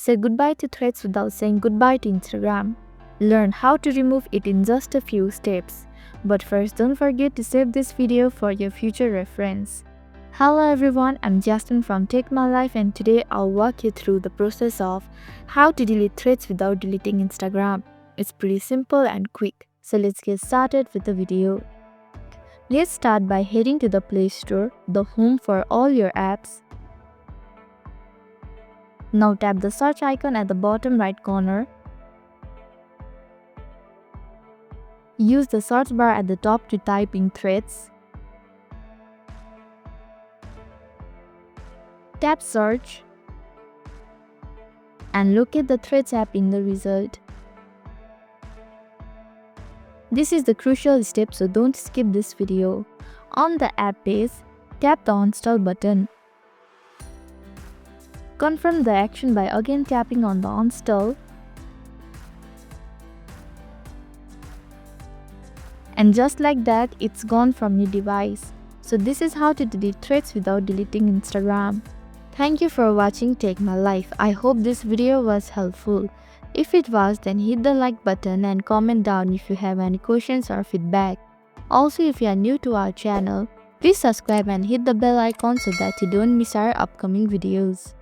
Say goodbye to Threads without saying goodbye to Instagram. Learn how to remove it in just a few steps. But first, don't forget to save this video for your future reference. Hello everyone, I'm Justin from Take My Life, and today I'll walk you through the process of how to delete Threads without deleting Instagram. It's pretty simple and quick. So let's get started with the video. Let's start by heading to the Play Store, the home for all your apps. Now tap the search icon at the bottom right corner. Use the search bar at the top to type in Threads. Tap Search and locate the Threads app in the result. This is the crucial step, so don't skip this video. On the app page, tap the Uninstall button. Confirm the action by again tapping on the Uninstall. And just like that, it's gone from your device. So this is how to delete Threads without deleting Instagram. Thank you for watching Take My Life. I hope this video was helpful. If it was, then hit the like button and comment down if you have any questions or feedback. Also, if you are new to our channel, please subscribe and hit the bell icon so that you don't miss our upcoming videos.